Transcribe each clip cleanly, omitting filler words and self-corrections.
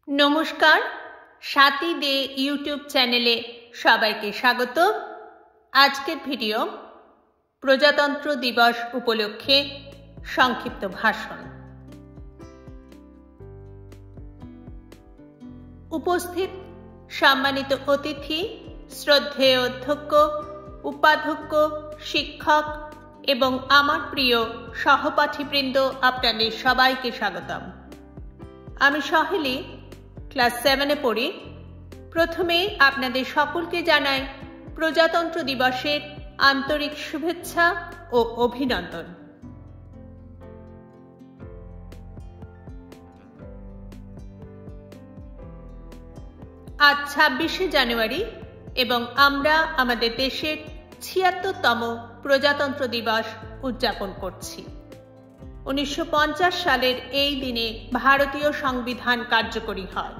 নমস্কার, সাথী দে ইউটিউব চ্যানেলে সবাইকে স্বাগত। আজকের ভিডিও প্রজাতন্ত্র দিবস উপলক্ষে সংক্ষিপ্ত ভাষণ। উপস্থিত সম্মানিত অতিথি, শ্রদ্ধেয় অধ্যক্ষ, উপাধ্যক্ষ, শিক্ষক এবং আমার প্রিয় সহপাঠীবৃন্দ, আপনাদের সবাইকে স্বাগতম। আমি সহেলি, ক্লাস 7-এ পড়ি। প্রথমেই আপনাদের সকলকে জানাই প্রজাতন্ত্র দিবসের আন্তরিক শুভেচ্ছা ও অভিনন্দন। আজ 26শে জানুয়ারি এবং আমরা আমাদের দেশের ৭৬তম প্রজাতন্ত্র দিবস উদযাপন করছি। 1950 সালের এই দিনে ভারতীয় সংবিধান কার্যকরী হয়।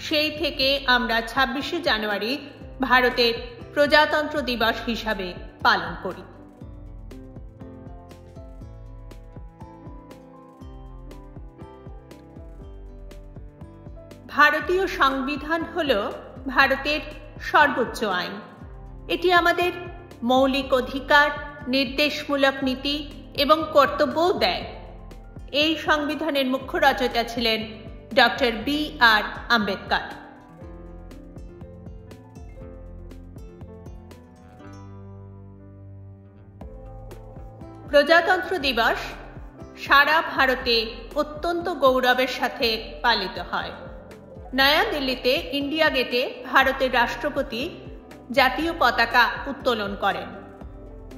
সেই থেকে আমরা 26শে জানুয়ারি ভারতের প্রজাতন্ত্র দিবস হিসাবে পালন করি। ভারতীয় সংবিধান হল ভারতের সর্বোচ্চ আইন। এটি আমাদের মৌলিক অধিকার, নির্দেশমূলক নীতি এবং কর্তব্যও দেয়। এই সংবিধানের মুখ্য রচয়িতা ছিলেন ডক্টর বি.আর. আম্বেদকর। প্রজাতন্ত্র দিবস সারা ভারতে অত্যন্ত গৌরবের সাথে পালিত হয়। নয়াদিল্লিতে ইন্ডিয়া গেটে ভারতের রাষ্ট্রপতি জাতীয় পতাকা উত্তোলন করেন।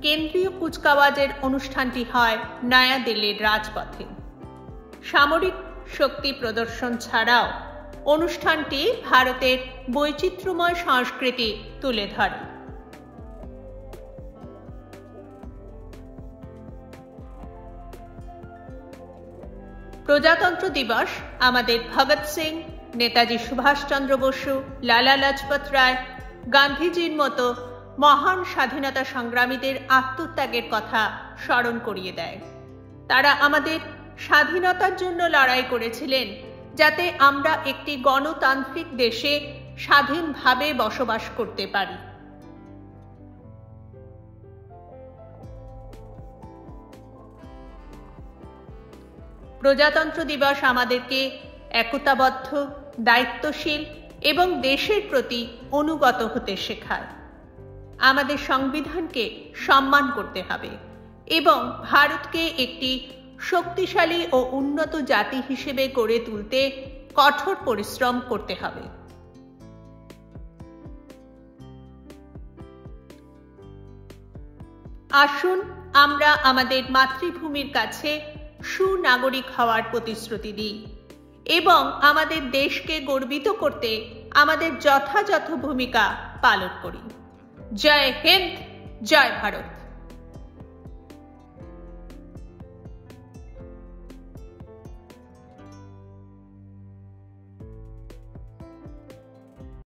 কেন্দ্রীয় কুচকাওয়াজের অনুষ্ঠানটি হয় নয়াদিল্লির রাজপথে। সামরিক শক্তি প্রদর্শন ছাড়াও অনুষ্ঠানটি ভারতের বৈচিত্র্যময় সংস্কৃতি তুলে ধরে। প্রজাতন্ত্র দিবস আমাদের ভগৎ সিং, নেতাজি সুভাষচন্দ্র বসু, লালা লাজপত রায়, গান্ধীজির মতো মহান স্বাধীনতা সংগ্রামীদের আত্মত্যাগের কথা স্মরণ করিয়ে দেয়। তারা আমাদের স্বাধীনতার জন্য লড়াই করেছিলেন, যাতে আমরা একটি গণতান্ত্রিক দেশে স্বাধীনভাবে বসবাস করতে পারি। প্রজাতন্ত্র দিবস আমাদেরকে একতাবদ্ধ, দায়িত্বশীল এবং দেশের প্রতি অনুগত হতে শেখায়। আমাদের সংবিধানকে সম্মান করতে হবে এবং ভারতকে একটি শক্তিশালী ও উন্নত জাতি হিসেবে গড়ে তুলতে কঠোর পরিশ্রম করতে হবে। আসুন আমরা আমাদের মাতৃভূমির কাছে সুনাগরিক হওয়ার প্রতিশ্রুতি দিই এবং আমাদের দেশকে গর্বিত করতে আমাদের যথাযথ ভূমিকা পালন করি। জয় হিন্দ, জয় ভারত।